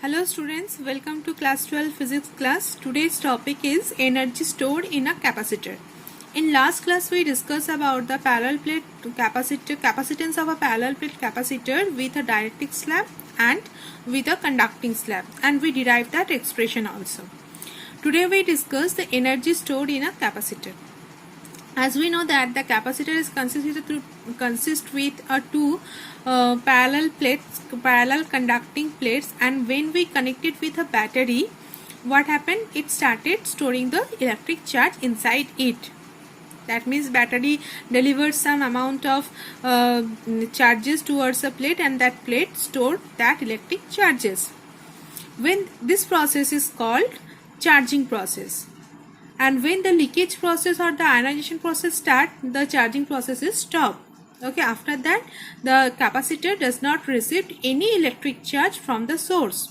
Hello students, welcome to class 12 physics class. Today's topic is energy stored in a capacitor. In last class we discussed about the parallel plate capacitance of a parallel plate capacitor with a dielectric slab and with a conducting slab, and we derived that expression also. Today we discuss the energy stored in a capacitor. As we know that the capacitor is consist with two parallel conducting plates, and when we connect it with a battery, what happened? It started storing the electric charge inside it. That means battery delivers some amount of charges towards a plate, and that plate stored that electric charges. When this process is called charging process. And when the leakage process or the ionization process start, the charging process is stopped. Okay, after that the capacitor does not receive any electric charge from the source.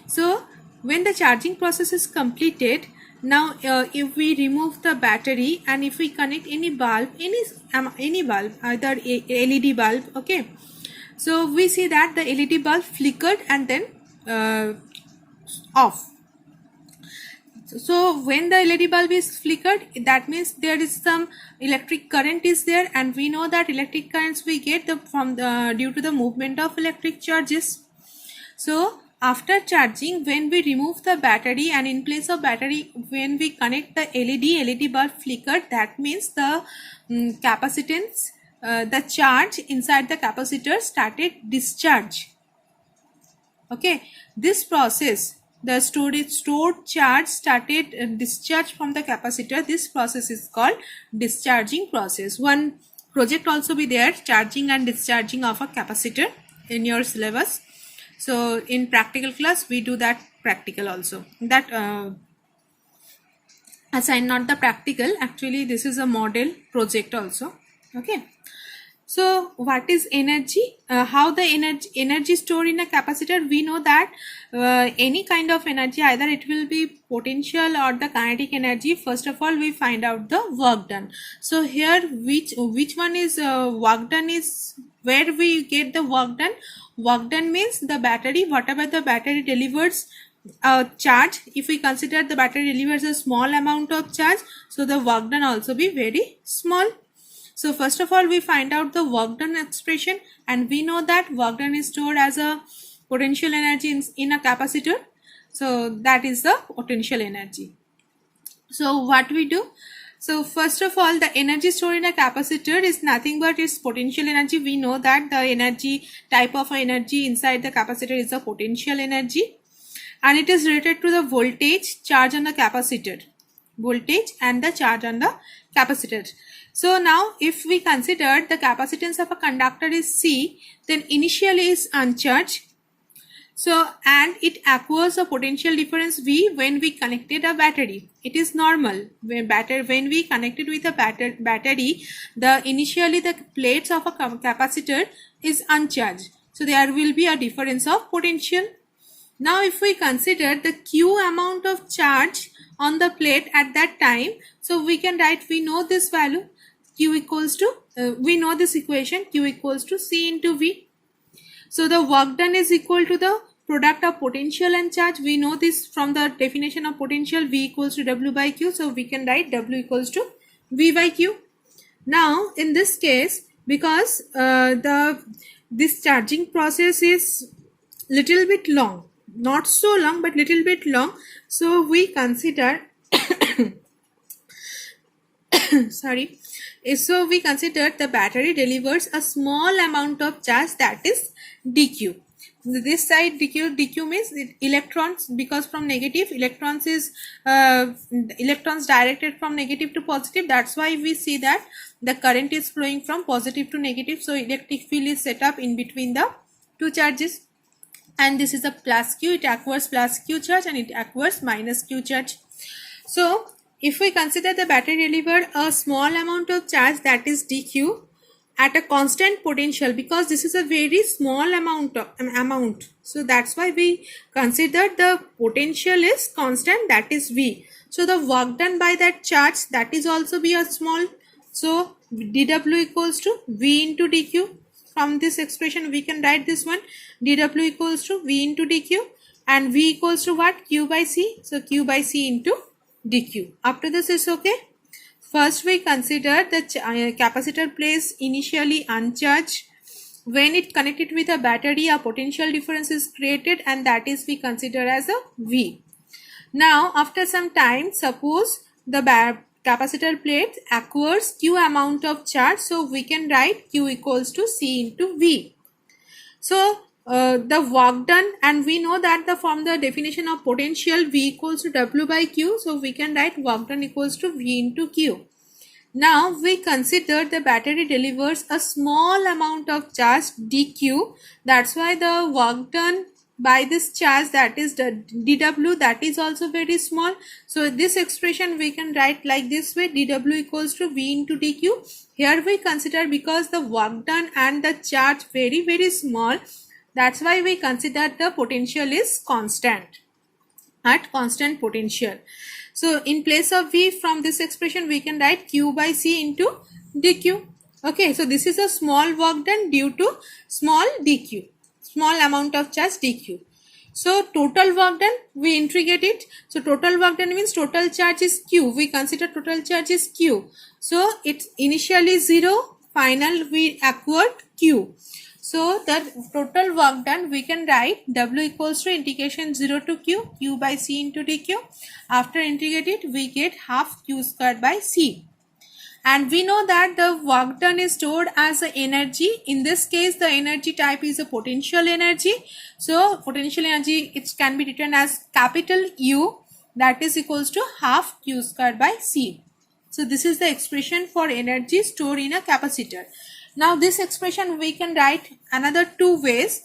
So when the charging process is completed, now if we remove the battery and if we connect any bulb, any bulb, either a LED bulb, okay, so we see that the LED bulb flickered and then off. So when the LED bulb is flickered, that means there is some electric current is there, and we know that electric currents we get due to the movement of electric charges. So after charging, when we remove the battery and in place of battery, when we connect the LED bulb flickered, that means the capacitance, the charge inside the capacitor started discharge. Okay, this process, the stored charge started discharge from the capacitor. This process is called discharging process. One project also be there, charging and discharging of a capacitor, in your syllabus. So in practical class we do that practical also. That assign not the practical, actually this is a model project also. Okay. So what is energy? How the energy stored in a capacitor? We know that any kind of energy, either it will be potential or the kinetic energy. First of all, we find out the work done. So here, which one is work done is where we get the work done. Work done means the battery, whatever the battery delivers charge. If we consider the battery delivers a small amount of charge, so the work done also be very small. So first of all, we find out the work done expression, and we know that work done is stored as a potential energy in a capacitor. So that is the potential energy. So what we do? So first of all, the energy stored in a capacitor is nothing but its potential energy. We know that the energy type of energy inside the capacitor is a potential energy, and it is related to the voltage, charge on the capacitor, voltage and the charge on the capacitor. So now if we consider the capacitance of a conductor is C, then initially is uncharged. So and it acquires a potential difference V when we connected a battery. It is normal when we connected with a battery, initially the plates of a capacitor is uncharged. So there will be a difference of potential. Now if we consider the Q amount of charge on the plate at that time, so we can write, we know this value, Q equals to, we know this equation, Q equals to C into V. So the work done is equal to the product of potential and charge. We know this from the definition of potential, V equals to W by Q. So we can write W equals to V by Q. Now in this case, because this charging process is little bit long, not so long but little bit long, so we consider sorry, so we consider the battery delivers a small amount of charge, that is dq. This side dq means electrons, because from negative electrons is electrons directed from negative to positive. That's why we see that the current is flowing from positive to negative. So electric field is set up in between the two charges, and this is a plus q. It acquires plus q charge and it acquires minus q charge. So if we consider the battery delivered a small amount of charge, that is dq, at a constant potential, because this is a very small amount, so that's why we consider the potential is constant, that is V. So the work done by that charge, that is also be a small, so dW equals to V into dq. From this expression we can write this one, dW equals to V into dq, and V equals to what? Q by C. So Q by C into dq. Up to this is okay. First we consider the capacitor placed initially uncharged. When it connected with a battery, a potential difference is created, and that is we consider as a V. Now after some time, suppose the capacitor plate acquires Q amount of charge, so we can write Q equals to C into V. So the work done, and we know that from the definition of potential, V equals to W by Q, so we can write work done equals to V into Q. Now we consider the battery delivers a small amount of charge dq, that's why the work done by this charge, that is the dw, that is also very small. So this expression we can write like this way, dw equals to v into dq. Here we consider, because the work done and the charge very small, that's why we consider the potential is constant, at constant potential. So in place of V, from this expression we can write Q by C into dq. Okay, so this is a small work done due to small dq, small amount of charge dq. So total work done, we integrate it. So total work done means total charge is Q. We consider total charge is Q. So it's initially 0, final we acquired Q. So the total work done, we can write W equals to integration 0 to Q, Q by C into dq. After integrate it, we get half Q squared by C. And we know that the work done is stored as a energy. In this case, the energy type is a potential energy. So potential energy, it can be written as capital U, that is equals to half Q squared by C. So this is the expression for energy stored in a capacitor. Now this expression we can write another two ways.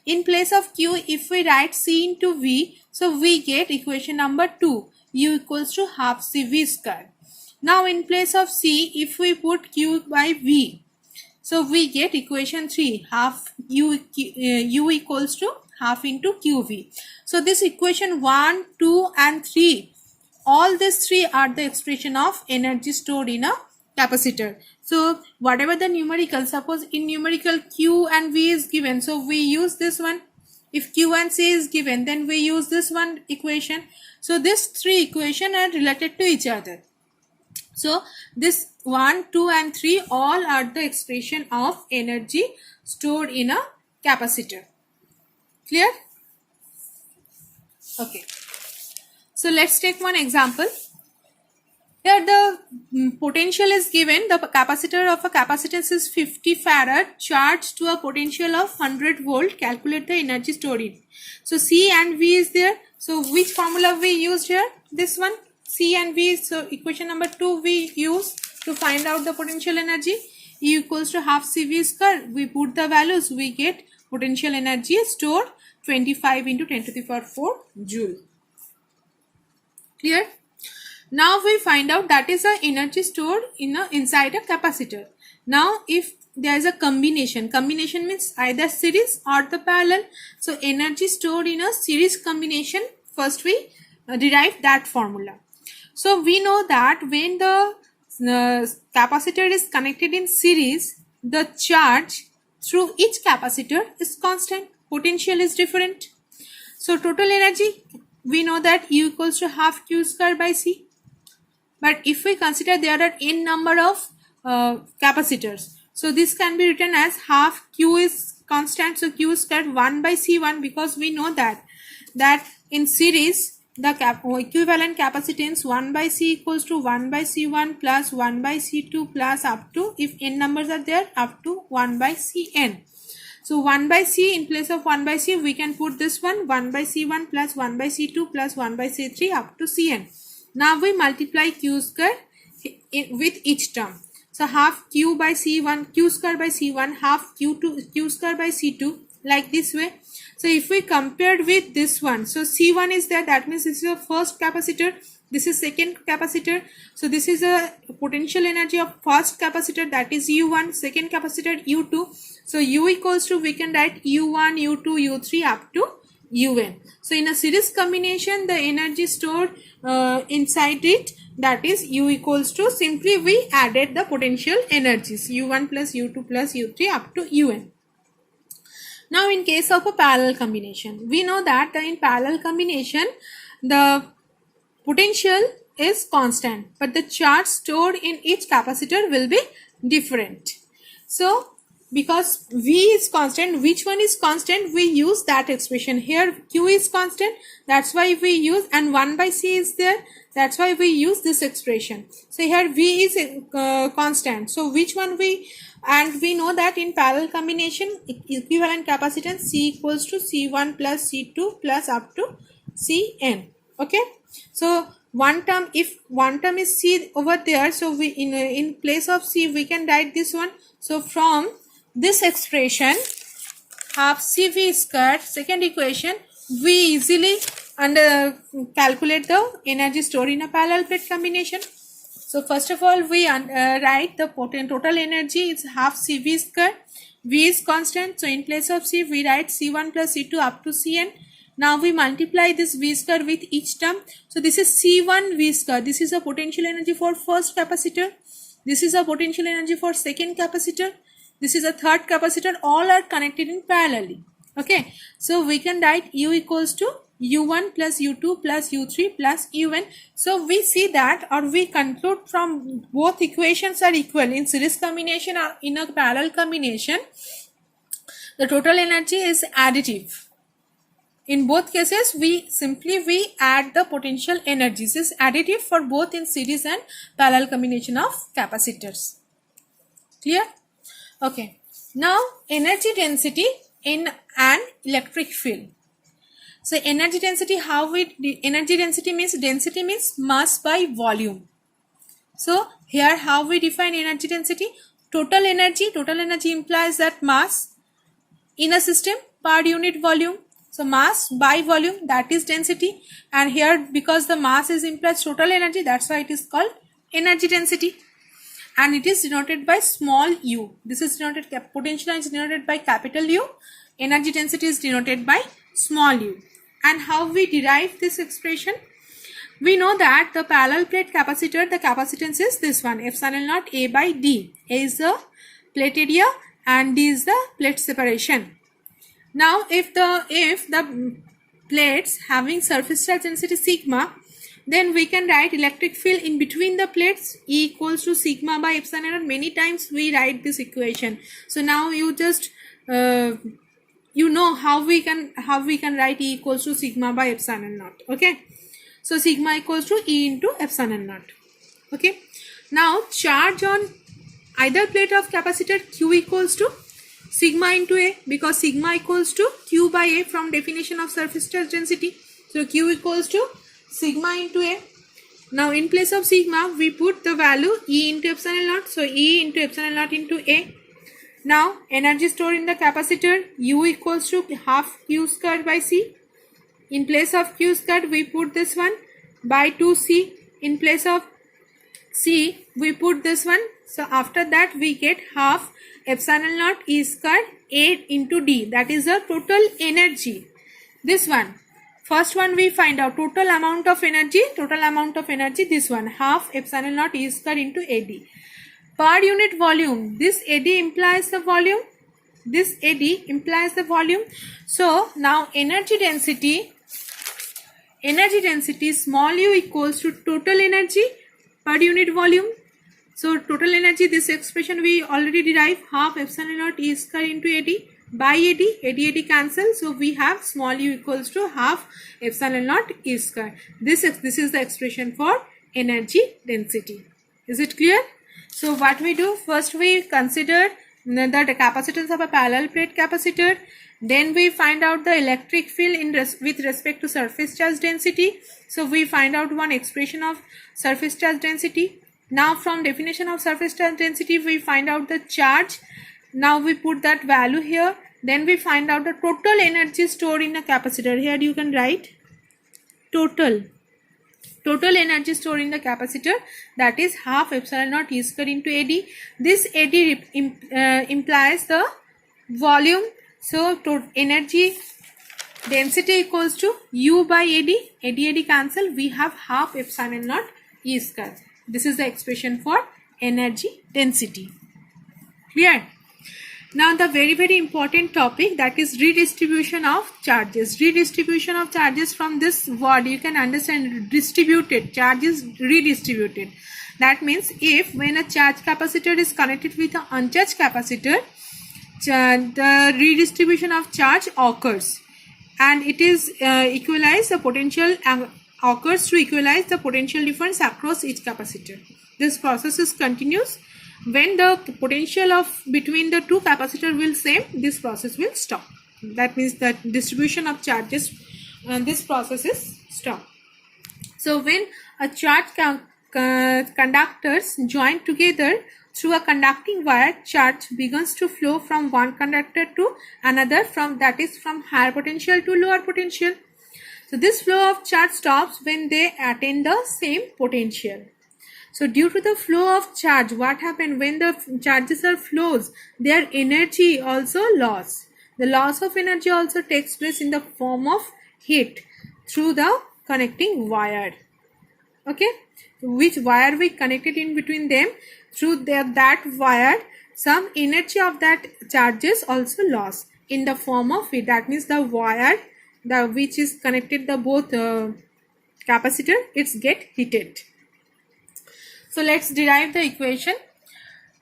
In place of Q, if we write C into V, so we get equation number 2, U equals to half CV squared. Now in place of C, if we put Q by V, so we get equation 3, half U equals to half into QV. So this equation 1, 2 and 3, all these three are the expression of energy stored in a capacitor. So whatever the numerical, suppose in numerical Q and V is given, so we use this one. If Q and C is given, then we use this one equation. So these three equations are related to each other. So this 1, 2 and 3 all are the expression of energy stored in a capacitor. Clear? Okay. So let's take one example. Here the potential is given. The capacitor of a capacitance is 50 farad charged to a potential of 100 volt. Calculate the energy stored in. So C and V is there. So which formula we used here? This one, C and V. So equation number 2 we use to find out the potential energy. E equals to half CV square. We put the values, we get potential energy stored 25 into 10 to the power 4 joule. Clear? Now we find out that is the energy stored inside a capacitor. Now if there is a combination means either series or the parallel. So energy stored in a series combination, first we derive that formula. So we know that when the capacitor is connected in series, the charge through each capacitor is constant, potential is different. So total energy, we know that U equals to half Q square by C. But if we consider there are n number of capacitors, so this can be written as half Q is constant, so Q square 1 by C1, because we know that in series the equivalent capacitance 1 by C equals to 1 by C1 plus 1 by C2 plus up to, if n numbers are there, up to 1 by Cn. So 1 by C, in place of 1 by C we can put this one 1 by C1 plus 1 by C2 plus 1 by C3 up to Cn. Now we multiply Q square with each term. So half Q by C1, Q square by C1, half Q square by C2, like this way. So if we compared with this one, so C1 is there, that means this is a first capacitor, this is second capacitor. So this is a potential energy of first capacitor, that is U1, second capacitor U2. So U equals to, we can write U1, U2, U3 up to Un. So in a series combination, the energy stored inside it, that is U equals to, simply we added the potential energies U1 plus U2 plus U3 up to Un. Now in case of a parallel combination, we know that in parallel combination the potential is constant, but the charge stored in each capacitor will be different. So because V is constant, which one is constant, we use that expression. Here Q is constant, that's why we use, and 1 by C is there, that's why we use this expression. So here V is constant, so which one we, and we know that in parallel combination equivalent capacitance C equals to C1 plus C2 plus up to Cn. Okay, so one term, if one term is C over there, so we in place of C we can write this one. So from this expression half CV squared, second equation, we easily calculate the energy stored in a parallel plate combination. So first of all we write the total energy is half CV squared. V is constant, so in place of C we write C1 plus C2 up to Cn. Now we multiply this V square with each term. So this is C1 V square. This is a potential energy for first capacitor. This is a potential energy for second capacitor. This is a third capacitor. All are connected in parallelly. Okay. So we can write U equals to U1 plus U2 plus U3 plus UN. So we see that, or we conclude from both equations are equal in series combination or in a parallel combination. The total energy is additive. In both cases, we add the potential energies. This is additive for both in series and parallel combination of capacitors. Clear? Okay. Now, energy density in an electric field. So, energy density, energy density means mass by volume. So, here how we define energy density? Total energy implies that mass in a system per unit volume. So mass by volume, that is density, and here because the mass is implies total energy, that's why it is called energy density, and it is denoted by small u. This is denoted, potential is denoted by capital U, energy density is denoted by small u. And how we derive this expression? We know that the parallel plate capacitor, the capacitance is this one, epsilon naught A by D. A is the plate area and D is the plate separation. Now, if the plates having surface charge density sigma, then we can write electric field in between the plates E equals to sigma by epsilon naught. Many times we write this equation. So now you just you know how we can write E equals to sigma by epsilon naught. Okay, so sigma equals to E into epsilon naught. Okay, now charge on either plate of capacitor Q equals to sigma into A, because sigma equals to Q by A from definition of surface charge density. So Q equals to sigma into A. Now in place of sigma we put the value E into epsilon naught. So E into epsilon naught into A. Now energy stored in the capacitor U equals to half Q squared by C. In place of Q squared we put this one by 2C. In place of C we put this one. So after that we get half epsilon naught E squared A into D, that is the total energy. This one, first one we find out total amount of energy, this one, half epsilon naught E squared into AD. Per unit volume, this AD implies the volume, So now energy density small u equals to total energy per unit volume. So total energy, this expression we already derived, half epsilon naught E square into AD by AD cancel. So we have small u equals to half epsilon naught E square. This is the expression for energy density. Is it clear? So what we do, first we consider the capacitance of a parallel plate capacitor. Then we find out the electric field with respect to surface charge density. So we find out one expression of surface charge density. Now from definition of surface charge density we find out the charge. Now we put that value here. Then we find out the total energy stored in a capacitor. Here you can write total energy stored in the capacitor, that is half epsilon naught E square into AD. This AD implies the volume. So energy density equals to U by AD cancel. We have half epsilon naught E square. This is the expression for energy density. Clear? Now the very important topic, that is redistribution of charges. Redistribution of charges, from this word you can understand distributed, charges redistributed. That means if when a charge capacitor is connected with an uncharged capacitor, the redistribution of charge occurs, and it is equalize the potential occurs to equalize the potential difference across each capacitor. This process is continuous. When the potential of between the two capacitor will same, this process will stop. That means that distribution of charges, this process is stop. So when a charge conductors join together through a conducting wire, charge begins to flow from one conductor to another, from higher potential to lower potential. So this flow of charge stops when they attain the same potential. So due to the flow of charge, what happens when the charges are flows, their energy also loss. The loss of energy also takes place in the form of heat through the connecting wire. Okay, which wire we connected in between them, through that wire, some energy of that charges also lost in the form of heat. That means the wire which is connected the both capacitor, it's get heated. So let's derive the equation.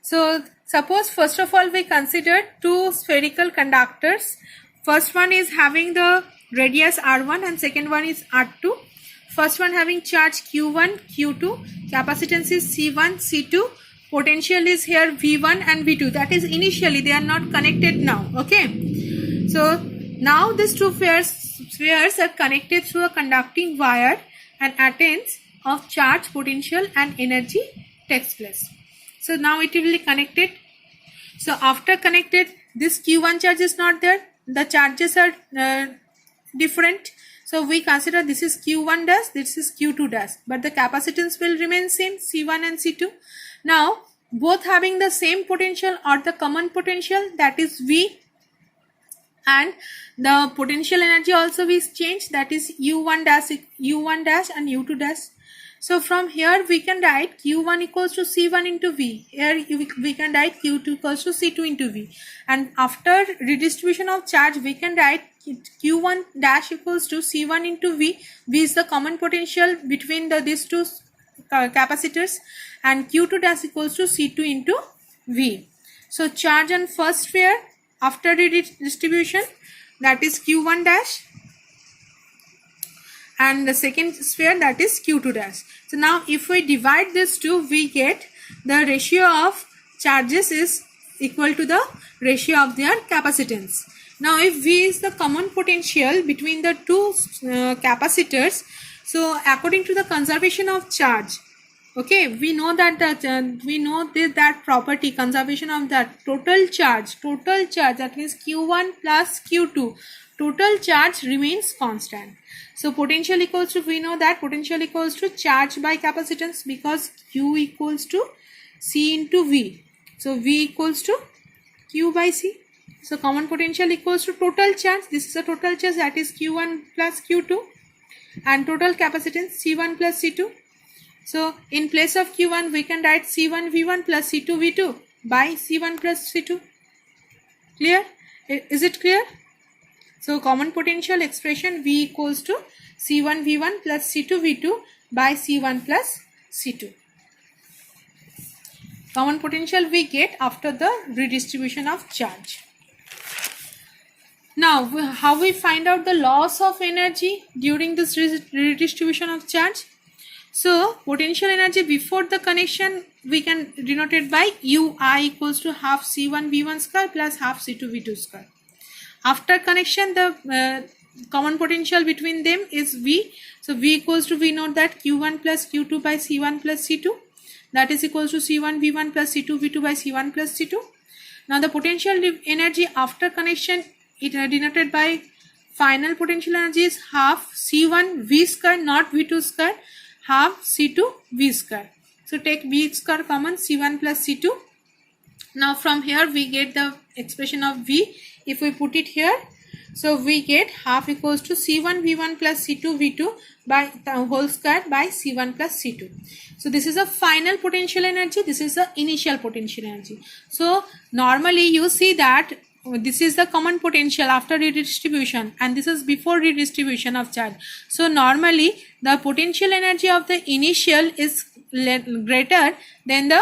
So suppose first of all we consider two spherical conductors. First one is having the radius r1 and second one is r2. First one having charge q1, q2, capacitance is c1, c2, potential is here v1 and v2. That is initially, they are not connected now. Okay. So now these two spheres are connected through a conducting wire, and attains of charge, potential and energy takes place. So now it will be connected. So after connected, this q1 charge is not there, the charges are different. So we consider this is q1 dash, this is q2 dash, but the capacitance will remain same, c1 and c2. Now both having the same potential or the common potential, that is v, and the potential energy also we change, that is u1 dash and u2 dash. So from here we can write q1 equals to c1 into v. Here we can write q2 equals to c2 into v. And after redistribution of charge, we can write q1 dash equals to c1 into v. V is the common potential between these two capacitors, and q2 dash equals to c2 into v. So charge on first sphere after redistribution, that is q1 dash, and the second sphere, that is q2 dash. So now if we divide these two, we get the ratio of charges is equal to the ratio of their capacitance. Now if V is the common potential between the two capacitors, so according to the conservation of charge, okay, we know that that property, conservation of that total charge, that means q1 plus q2, total charge remains constant. So potential equals to, we know that potential equals to charge by capacitance, because q equals to c into v. So v equals to q by c. So common potential equals to total charge. This is a total charge, that is q1 plus q2, and total capacitance c1 plus c2. So in place of q1 we can write c1 v1 plus c2 v2 by c1 plus c2. Clear? Is it clear? So common potential expression V equals to c1 v1 plus c2 v2 by c1 plus c2. Common potential we get after the redistribution of charge. Now how we find out the loss of energy during this redistribution of charge? So potential energy before the connection we can denote it by ui equals to half c1 v1 square plus half c2 v2 square. After connection, the common potential between them is v. So v equals to, we know that q1 plus q2 by c1 plus c2, that is equals to c1 v1 plus c2 v2 by c1 plus c2. Now the potential energy after connection, it denoted by final potential energy is half c1 v square, not v2 square, half c2 v square. So take v square common, c1 plus c2. Now from here we get the expression of v. If we put it here, So we get half equals to C1 V1 plus C2 V2 by the whole square by C1 plus C2. So this is a final potential energy, this is the initial potential energy. So normally you see that this is the common potential after redistribution and this is before redistribution of charge. So normally the potential energy of the initial is greater than the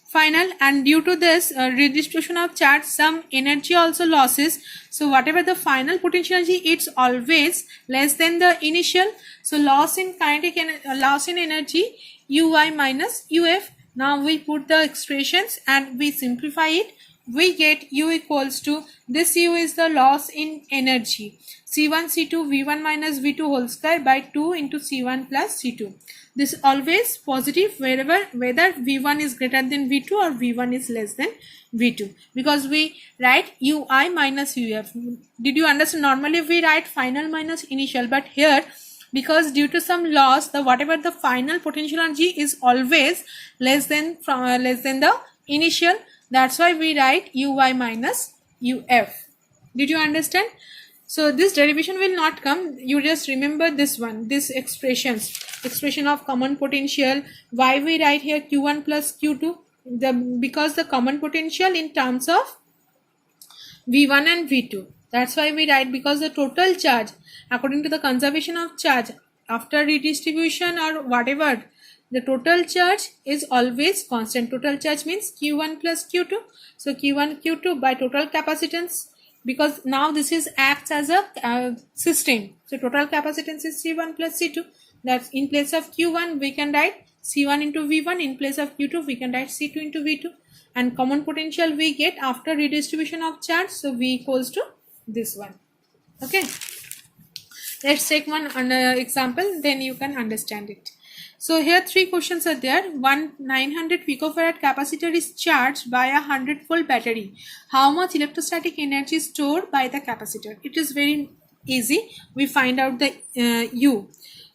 final, and due to this redistribution of charge some energy also losses. So whatever the final potential energy, it's always less than the initial. So loss in kinetic loss in energy ui minus uf. Now we put the expressions and we simplify it. We get u equals to, this u is the loss in energy, c1 c2 v1 minus v2 whole square by 2 into c1 plus c2. This is always positive wherever, whether v1 is greater than v2 or v1 is less than v2, because we write ui minus uf. Did you understand? Normally we write final minus initial, but here because due to some loss, the whatever the final potential energy is always less than the initial. That's why we write ui minus uf. Did you understand? So this derivation will not come. You just remember this one, this expression of common potential. Why we write here q1 plus q2? Because the common potential in terms of v1 and v2. That's why we write, because the total charge according to the conservation of charge after redistribution or whatever, the total charge is always constant. Total charge means q1 plus q2. So q1 q2 by total capacitance, because now this is acts as a system. So total capacitance is C1 plus C2. That's in place of Q1 we can write C1 into V1, in place of Q2 we can write C2 into V2, and common potential we get after redistribution of charge. So V equals to this one. Okay, let's take one example, then you can understand it. So here three questions are there. One 900 picofarad capacitor is charged by a 100-volt battery. How much electrostatic energy is stored by the capacitor? It is very easy. We find out the U.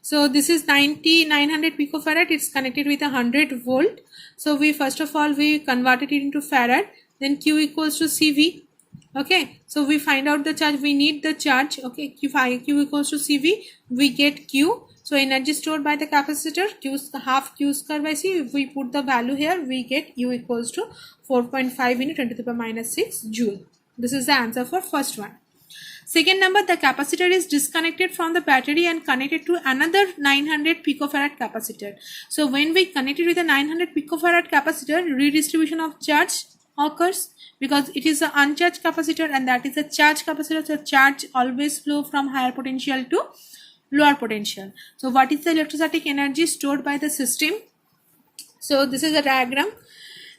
So this is 900 picofarad. It's connected with a 100 volt. So we first of all we converted it into farad. Then Q equals to CV. Okay, so we find out the charge. We need the charge. Okay, Q equals to CV. We get Q. So energy stored by the capacitor, Q half Q square by C. If we put the value here, we get U equals to 4.5 into 10 to the power minus 6 joule. This is the answer for first one. Second number, the capacitor is disconnected from the battery and connected to another 900 picofarad capacitor. So when we connect it with a 900 picofarad capacitor, redistribution of charge occurs because it is an uncharged capacitor and that is a charged capacitor. So charge always flow from higher potential to lower potential. So what is the electrostatic energy stored by the system? So this is a diagram.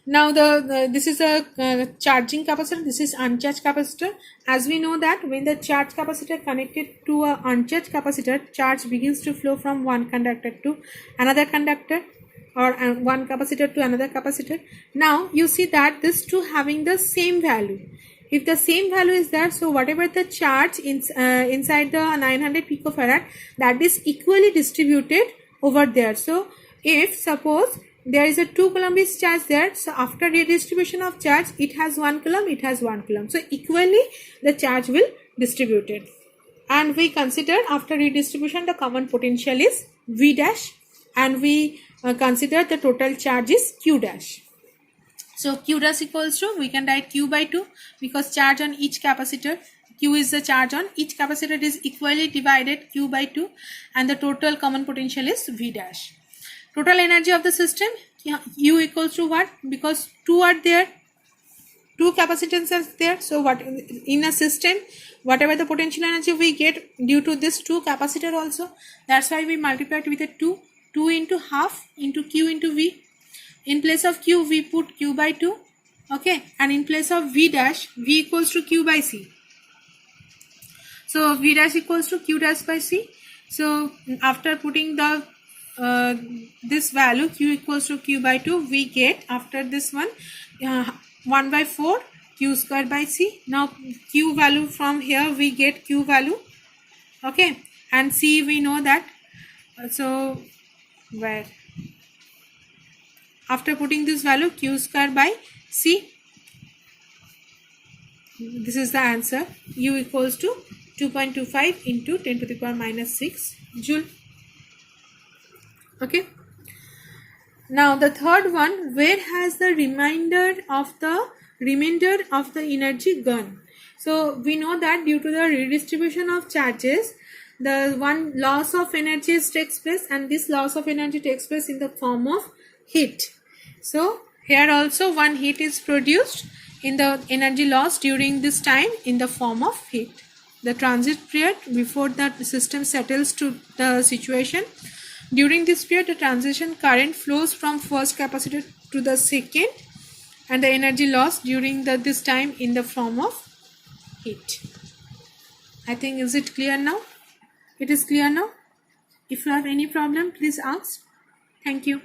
Now this is a charging capacitor, this is uncharged capacitor. As we know that when the charged capacitor connected to a uncharged capacitor, charge begins to flow from one conductor to another conductor, or one capacitor to another capacitor. Now you see that these two having the same value. If the same value is there, so whatever the charge inside the 900 picofarad, that is equally distributed over there. So if suppose there is a 2 coulomb is charge there, so after redistribution of charge, it has 1 coulomb, it has 1 coulomb. So equally the charge will distributed. And we consider after redistribution the common potential is V dash, and we consider the total charge is Q dash. So Q dash equals to, we can write Q by 2 because charge on each capacitor, Q is the charge on each capacitor, is equally divided Q by 2, and the total common potential is V dash. Total energy of the system, U equals to what? Because 2 are there, 2 capacitors are there. So what in a system, whatever the potential energy we get due to this 2 capacitor also, that's why we multiply it with a 2 into half into Q into V. In place of Q, we put Q by 2. Okay. And in place of V dash, V equals to Q by C. So V dash equals to Q dash by C. So after putting the this value Q equals to Q by 2, we get after this one 1 by 4 Q square by C. Now Q value from here we get Q value. Okay. And C we know that. So where? After putting this value Q square by C. this is the answer. U equals to 2.25 into 10 to the power minus 6 joule. Okay. Now the third one, where has the remainder of the energy gone? So we know that due to the redistribution of charges, the one loss of energy takes place, and this loss of energy takes place in the form of heat. So here also one heat is produced in the energy loss during this time in the form of heat. The transit period before the system settles to the situation. During this period, the transition current flows from first capacitor to the second, and the energy loss during this time in the form of heat. I think, is it clear now? It is clear now. If you have any problem, please ask. Thank you.